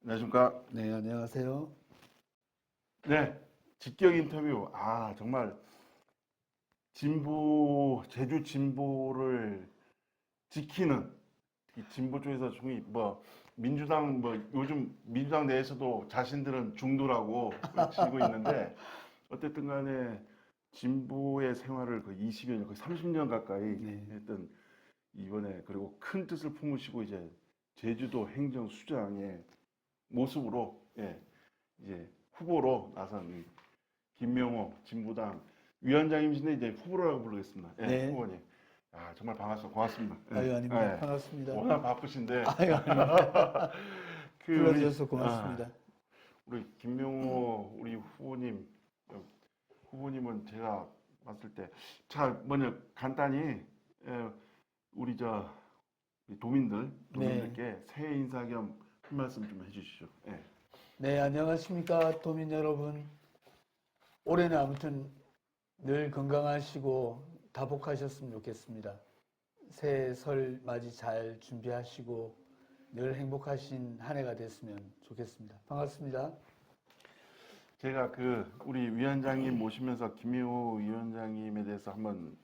안녕하십니까? 네, 안녕하세요. 네, 직격 인터뷰. 정말 제주 진보를 지키는 이 진보 쪽에서 중이 민주당 요즘 민주당 내에서도 자신들은 중도라고 외치고 있는데 어쨌든 간에 진보의 생활을 거의 20여 년, 거의 30년 가까이 네, 했던 이번에 그리고 큰 뜻을 품으시고 이제 제주도 행정수장의 모습으로 이제 후보로 나선 김명호 진보당 위원장님이신데 이제 후보라고 부르겠습니다. 네, 후보님. 정말 반갑습니다. 고맙습니다. 아유, 아닙니다. 반갑습니다. 워낙 바쁘신데 아유, 아닙니다. 우리 불러주셔서 고맙습니다. 우리 김명호 우리 후보님은 제가 봤을 때 먼저 간단히 우리 우리 네, 도민들께 새해 인사 겸 한 말씀 좀 해주시죠. 네, 안녕하십니까, 도민 여러분. 올해는 아무튼 늘 건강하시고 다복하셨으면 좋겠습니다. 새해 설 맞이 잘 준비하시고 늘 행복하신 한 해가 됐으면 좋겠습니다. 반갑습니다. 제가 우리 위원장님 모시면서 김효우 위원장님에 대해서 한번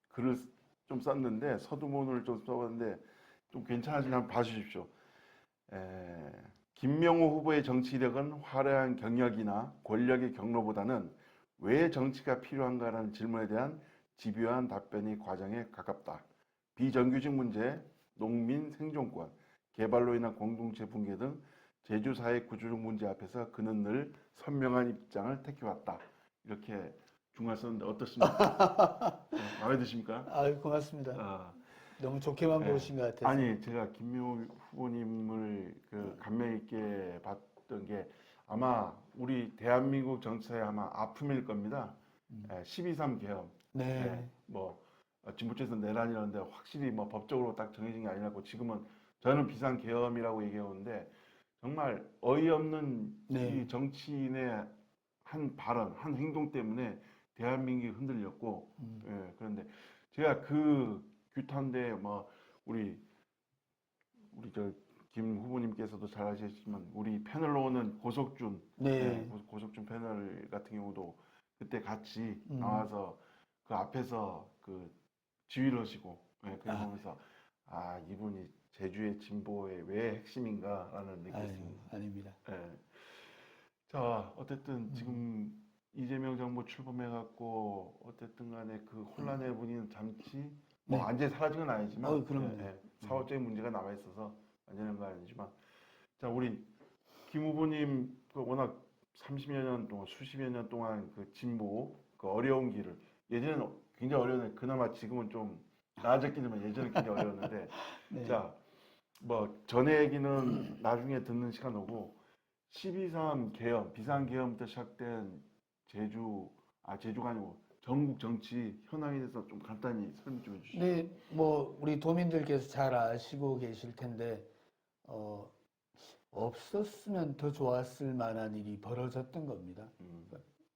글을 좀 썼는데 서두문을 좀 써봤는데 좀 괜찮으시면 한번 봐주십시오. 김명호 후보의 정치 이력은 화려한 경력이나 권력의 경로보다는 왜 정치가 필요한가라는 질문에 대한 집요한 답변이 과정에 가깝다. 비정규직 문제, 농민 생존권, 개발로 인한 공동체 붕괴 등 제주 사회 구조적 문제 앞에서 그는 늘 선명한 입장을 택해왔다. 이렇게 중간 썼는데 어떻습니까? 마음에 드십니까? 아유, 고맙습니다. 어, 너무 좋게만 예. 보신 것 같아서. 아니 제가 김명호 후보님을 감명 있게 봤던 게 아마 우리 대한민국 정치사의 아마 아픔일 겁니다. 12.3 계엄. 네, 진보 쪽에서 내란이라는데 확실히 법적으로 딱 정해진 게 아니라고 지금은 저는 비상 계엄이라고 얘기하는데 정말 어이없는 네, 이 정치인의 한 발언, 한 행동 때문에 대한민국이 흔들렸고, 그런데 제가 규탄대 우리 우리 김 후보님께서도 잘 아시겠지만 우리 패널로 오는 고석준, 네, 고석준 패널 같은 경우도 그때 같이 음, 나와서 그 앞에서 지휘를 하시고, 그래 아, 보면서 이분이 제주의 진보의 왜 핵심인가라는 아유, 느꼈습니다. 아닙니다. 예. 자, 어쨌든 지금 이재명 정부 출범해갖고 어쨌든 간에 그 혼란의 분위기는 잠시 네, 완전히 사라진 건 아니지만 그럼요. 사후적인 문제가 남아 있어서 완전한 건 아니지만 자 우리 김 후보님 워낙 30여 년 동안 수십여 년 동안 진보 어려운 길을 예전에는 굉장히 어려웠는데 그나마 지금은 좀 나아졌긴 하지만 예전에 굉장히 어려웠는데 네. 자 전에 얘기는 나중에 듣는 시간 오고 12.3 계엄, 비상계엄부터 시작된 제주가 아니고 전국 정치 현황에 대해서 좀 간단히 설명 좀 해주시죠. 네, 우리 도민들께서 잘 아시고 계실 텐데, 어, 없었으면 더 좋았을 만한 일이 벌어졌던 겁니다.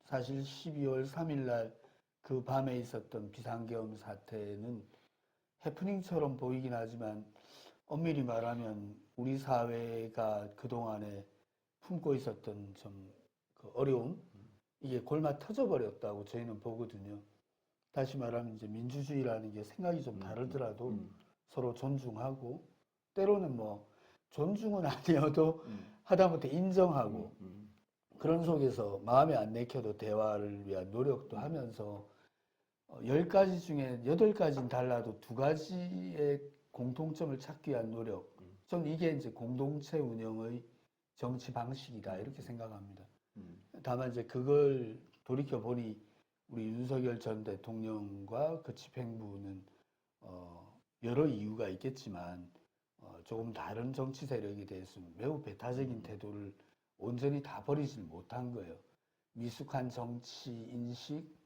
사실 12월 3일 날 그 밤에 있었던 비상계엄 사태는 해프닝처럼 보이긴 하지만 엄밀히 말하면 우리 사회가 그동안에 품고 있었던 그 어려움, 이게 골마 터져버렸다고 저희는 보거든요. 다시 말하면 이제 민주주의라는 게 생각이 좀 다르더라도 서로 존중하고 때로는 존중은 아니어도 하다못해 인정하고 그런 속에서 마음에 안 내켜도 대화를 위한 노력도 하면서 10가지 중에 8가지는 달라도 2가지의 공통점을 찾기 위한 노력. 저는 이게 이제 공동체 운영의 정치 방식이다 이렇게 생각합니다. 다만 이제 그걸 돌이켜 보니 우리 윤석열 전 대통령과 그 집행부는 여러 이유가 있겠지만 조금 다른 정치 세력에 대해서는 매우 배타적인 태도를 온전히 다 버리질 못한 거예요. 미숙한 정치 인식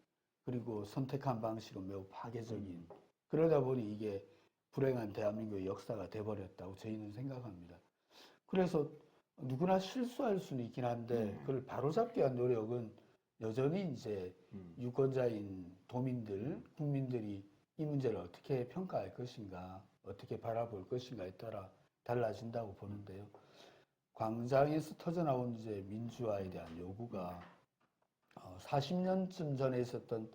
그리고 선택한 방식은 매우 파괴적인. 그러다 보니 이게 불행한 대한민국의 역사가 돼버렸다고 저희는 생각합니다. 그래서 누구나 실수할 수는 있긴 한데 그걸 바로잡기 위한 노력은 여전히 이제 유권자인 도민들, 국민들이 이 문제를 어떻게 평가할 것인가, 어떻게 바라볼 것인가에 따라 달라진다고 보는데요. 광장에서 터져나온 이제 민주화에 대한 요구가 40년쯤 전에 있었던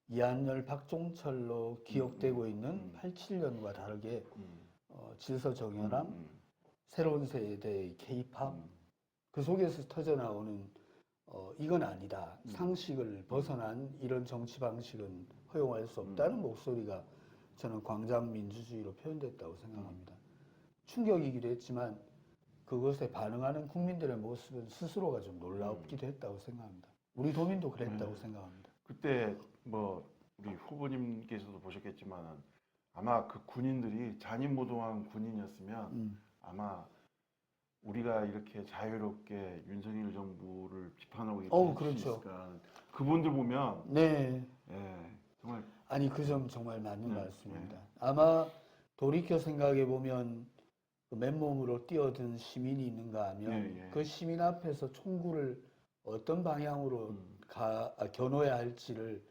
이한열, 박종철로 기억되고 있는 87년과 다르게 질서 정연함, 새로운 세대의 K-팝 그 속에서 터져나오는 이건 아니다. 상식을 벗어난 이런 정치 방식은 허용할 수 없다는 목소리가 저는 광장 민주주의로 표현됐다고 생각합니다. 충격이기도 했지만 그것에 반응하는 국민들의 모습은 스스로가 좀 놀랍기도 했다고 생각합니다. 우리 도민도 그랬다고 생각합니다. 그때 뭐 우리 후보님께서도 보셨겠지만 아마 그 군인들이 잔인무도한 군인이었으면 아마 우리가 이렇게 자유롭게 윤석열 정부를 비판하고 있을 그렇죠. 수 있을까. 그분들 보면 네. 정말 아니 그 점 정말 맞는 말씀입니다. 아마 돌이켜 생각해 보면 그 맨몸으로 뛰어든 시민이 있는가 하면 그 시민 앞에서 총구를 어떤 방향으로 겨눠야 할지를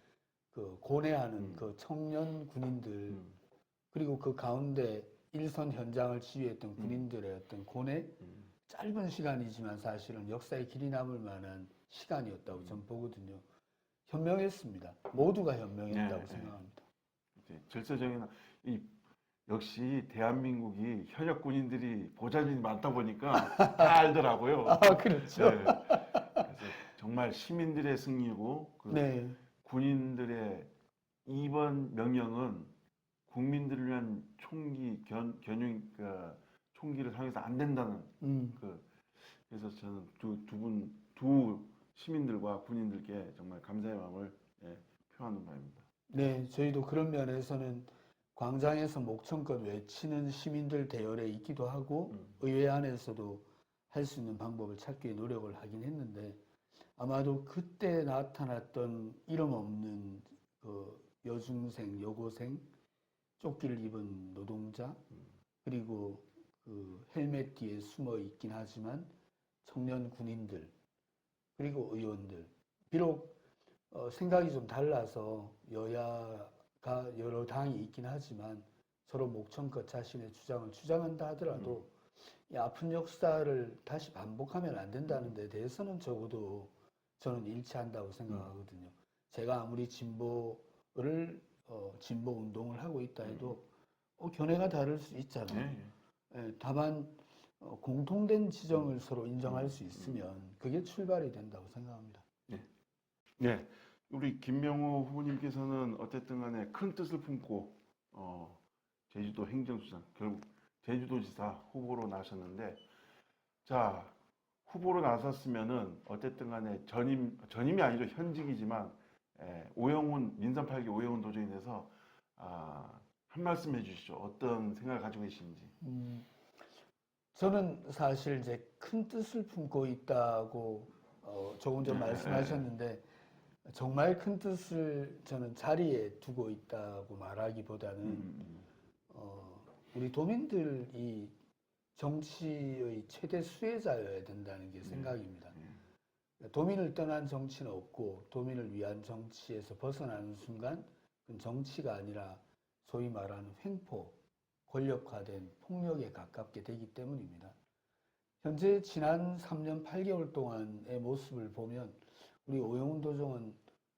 그 고뇌하는 그 청년 군인들 그리고 그 가운데 일선 현장을 지휘했던 군인들의 어떤 고뇌 짧은 시간이지만 사실은 역사에 길이 남을 만한 시간이었다고 저는 보거든요. 현명했습니다. 모두가 현명했다고 생각합니다. 질서정연 역시 대한민국이 현역 군인들이 보좌진이 많다 보니까 다 알더라고요. 그렇죠. 그래서 정말 시민들의 승리고 군인들의 이번 명령은 국민들을 위한 총기를 사용해서 안 된다는 그래서 저는 두 시민들과 군인들께 정말 감사의 마음을 표하는 바입니다. 네, 저희도 그런 면에서는 광장에서 목청껏 외치는 시민들 대열에 있기도 하고 의회 안에서도 할 수 있는 방법을 찾기 위해 노력을 하긴 했는데 아마도 그때 나타났던 이름 없는 그 여중생, 여고생, 조끼를 입은 노동자 그리고 그 헬멧 뒤에 숨어 있긴 하지만 청년 군인들 그리고 의원들 비록 생각이 좀 달라서 여야가 여러 당이 있긴 하지만 서로 목청껏 자신의 주장을 주장한다 하더라도 이 아픈 역사를 다시 반복하면 안 된다는 데 대해서는 적어도 저는 일치한다고 생각하거든요. 제가 아무리 진보 운동을 하고 있다 해도 견해가 다를 수 있잖아요. 다만 공통된 지점을 서로 인정할 수 있으면 그게 출발이 된다고 생각합니다. 네, 우리 김명호 후보님께서는 어쨌든 간에 큰 뜻을 품고 제주도 행정수장, 결국 제주도지사 후보로 나섰는데 자, 후보로 나섰으면은 어쨌든 간에 전임이 아니죠. 현직이지만 민선 8기 오영훈 도정인에서 한 말씀 해주시죠. 어떤 생각을 가지고 계신지. 저는 사실 이제 큰 뜻을 품고 있다고 조금 전 말씀하셨는데 정말 큰 뜻을 저는 자리에 두고 있다고 말하기보다는 우리 도민들이 정치의 최대 수혜자여야 된다는 게 생각입니다. 도민을 떠난 정치는 없고 도민을 위한 정치에서 벗어나는 순간 그건 정치가 아니라 소위 말하는 횡포, 권력화된 폭력에 가깝게 되기 때문입니다. 현재 지난 3년 8개월 동안의 모습을 보면 우리 오영훈 도정은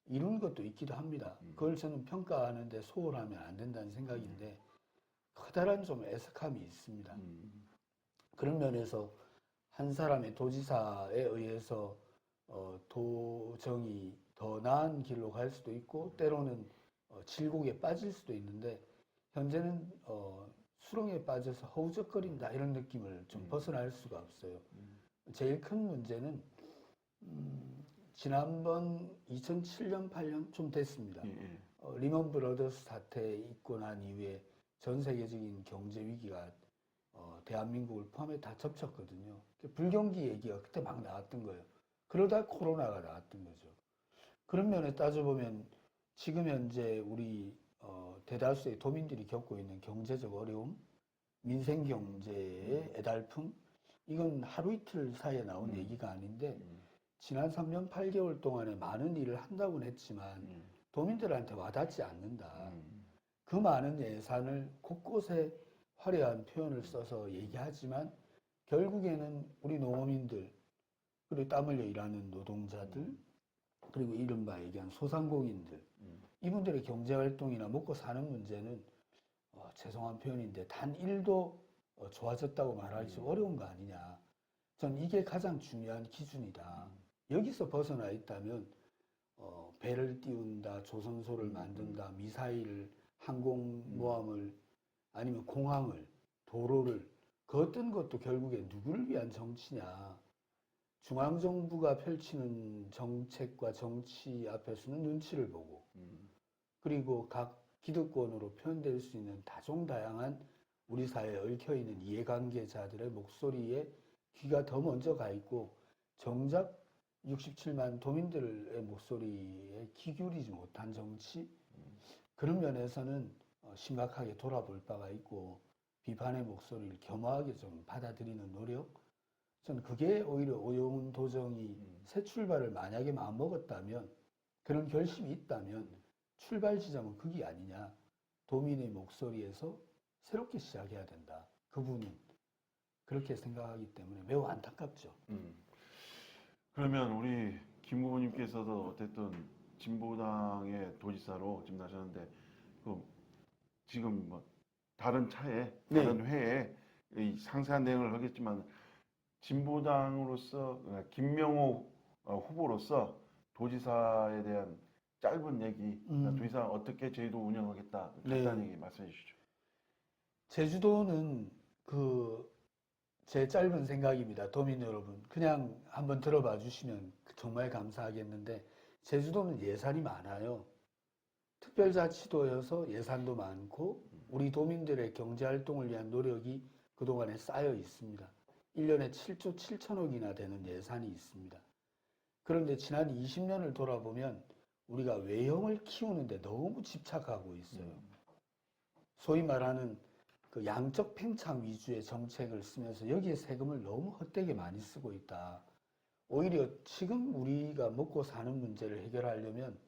이룬 것도 있기도 합니다. 그걸 저는 평가하는데 소홀하면 안 된다는 생각인데 커다란 좀 애석함이 있습니다. 그런 면에서 한 사람의 도지사에 의해서 도정이 더 나은 길로 갈 수도 있고 때로는 질곡에 빠질 수도 있는데 현재는 수렁에 빠져서 허우적거린다 이런 느낌을 좀 벗어날 수가 없어요. 제일 큰 문제는 지난번 2007년, 8년 좀 됐습니다. 리먼 브러더스 사태에 있고 난 이후에 전 세계적인 경제 위기가 대한민국을 포함해 다 접쳤거든요. 불경기 얘기가 그때 막 나왔던 거예요. 그러다 코로나가 나왔던 거죠. 그런 면에 따져보면 지금 현재 우리 대다수의 도민들이 겪고 있는 경제적 어려움, 민생 경제의 애달픔, 이건 하루 이틀 사이에 나온 얘기가 아닌데 지난 3년 8개월 동안에 많은 일을 한다고는 했지만 도민들한테 와닿지 않는다. 그 많은 예산을 곳곳에 화려한 표현을 써서 얘기하지만 결국에는 우리 농어민들, 그리고 땀 흘려 일하는 노동자들, 그리고 이른바 얘기한 소상공인들, 이분들의 경제활동이나 먹고 사는 문제는 죄송한 표현인데 단 1도 좋아졌다고 말하기 좀 어려운 거 아니냐. 전 이게 가장 중요한 기준이다. 여기서 벗어나 있다면 배를 띄운다, 조선소를 만든다, 미사일을, 항공모함을, 아니면 공항을, 도로를, 그 어떤 것도 결국에 누구를 위한 정치냐. 중앙정부가 펼치는 정책과 정치 앞에서는 눈치를 보고, 그리고 각 기득권으로 표현될 수 있는 다종다양한 우리 사회에 얽혀있는 이해관계자들의 목소리에 귀가 더 먼저 가 있고, 정작 67만 도민들의 목소리에 귀 기울이지 못한 정치, 그런 면에서는 심각하게 돌아볼 바가 있고, 비판의 목소리를 겸허하게 좀 받아들이는 노력, 저는 그게 오히려 오영훈 도정이 새 출발을 만약에 마음먹었다면, 그런 결심이 있다면 출발 지점은 그게 아니냐. 도민의 목소리에서 새롭게 시작해야 된다. 그분은 그렇게 생각하기 때문에 매우 안타깝죠. 그러면 우리 김 후보님께서도 어쨌든 진보당의 도지사로 지금 나셨는데 그 지금 뭐 다른 차에 네. 다른 회에 이 상세한 내용을 하겠지만 진보당으로서 김명호 후보로서 도지사에 대한 짧은 얘기, 도지사 어떻게 제도 운영하겠다 간단히 네. 말씀해 주시죠. 제주도는 제 짧은 생각입니다. 도민 여러분, 그냥 한번 들어봐 주시면 정말 감사하겠는데, 제주도는 예산이 많아요. 특별자치도여서 예산도 많고 우리 도민들의 경제활동을 위한 노력이 그동안에 쌓여 있습니다. 1년에 7조 7천억이나 되는 예산이 있습니다. 그런데 지난 20년을 돌아보면 우리가 외형을 키우는데 너무 집착하고 있어요. 소위 말하는 그 양적 팽창 위주의 정책을 쓰면서 여기에 세금을 너무 헛되게 많이 쓰고 있다. 오히려 지금 우리가 먹고 사는 문제를 해결하려면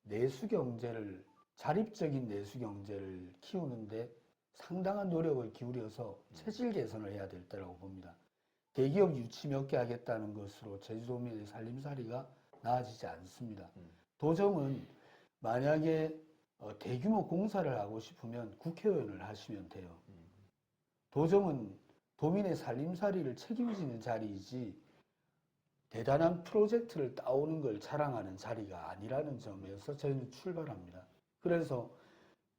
내수경제를, 자립적인 내수경제를 키우는데 상당한 노력을 기울여서 체질 개선을 해야 될 때라고 봅니다. 대기업 유치 몇 개 하겠다는 것으로 제주도민의 살림살이가 나아지지 않습니다. 도정은 만약에 대규모 공사를 하고 싶으면 국회의원을 하시면 돼요. 도정은 도민의 살림살이를 책임지는 자리이지 대단한 프로젝트를 따오는 걸 자랑하는 자리가 아니라는 점에서 저희는 출발합니다. 그래서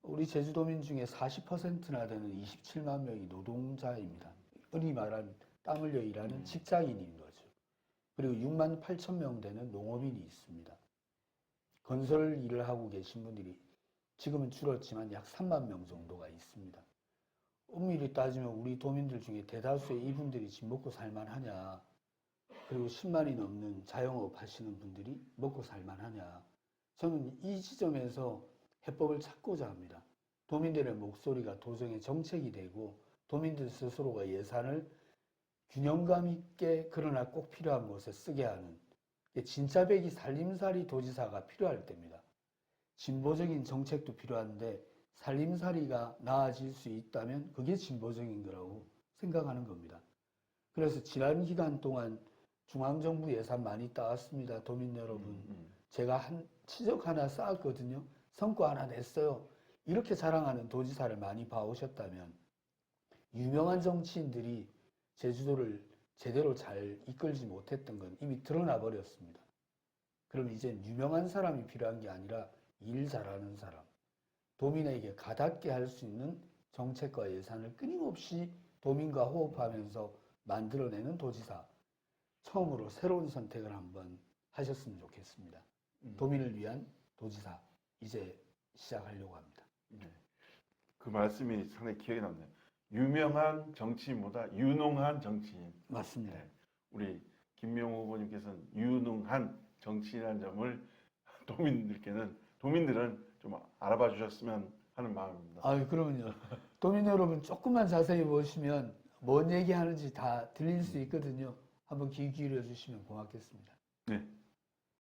우리 제주도민 중에 40%나 되는 27만 명이 노동자입니다. 흔히 말하는 땀 흘려 일하는 직장인인 거죠. 그리고 6만 8천 명 되는 농업인이 있습니다. 건설 일을 하고 계신 분들이 지금은 줄었지만 약 3만 명 정도가 있습니다. 엄밀히 따지면 우리 도민들 중에 대다수의 이분들이 지금 먹고 살만하냐, 그리고 10만이 넘는 자영업 하시는 분들이 먹고 살만하냐, 저는 이 지점에서 해법을 찾고자 합니다. 도민들의 목소리가 도정의 정책이 되고 도민들 스스로가 예산을 균형감 있게 그러나 꼭 필요한 곳에 쓰게 하는 진짜 배기 살림살이 도지사가 필요할 때입니다. 진보적인 정책도 필요한데 살림살이가 나아질 수 있다면 그게 진보적인 거라고 생각하는 겁니다. 그래서 지난 기간 동안 중앙정부 예산 많이 따왔습니다. 도민 여러분. 제가 치적 하나 쌓았거든요. 성과 하나 냈어요. 이렇게 자랑하는 도지사를 많이 봐오셨다면 유명한 정치인들이 제주도를 제대로 잘 이끌지 못했던 건 이미 드러나 버렸습니다. 그럼 이제 유명한 사람이 필요한 게 아니라 일 잘하는 사람, 도민에게 가닿게 할 수 있는 정책과 예산을 끊임없이 도민과 호흡하면서 만들어내는 도지사, 처음으로 새로운 선택을 한번 하셨으면 좋겠습니다. 도민을 위한 도지사, 이제 시작하려고 합니다. 네. 그 말씀이 상당히 기억에 남네요. 유명한 정치인보다 유능한 정치인. 맞습니다. 네. 우리 김명호 후보님께서는 유능한 정치인이라는 점을 도민들은 좀 알아봐 주셨으면 하는 마음입니다. 그러면요. 도민 여러분 조금만 자세히 보시면 뭔 얘기하는지 다 들릴 수 있거든요. 한번 귀 기울여 주시면 고맙겠습니다. 네.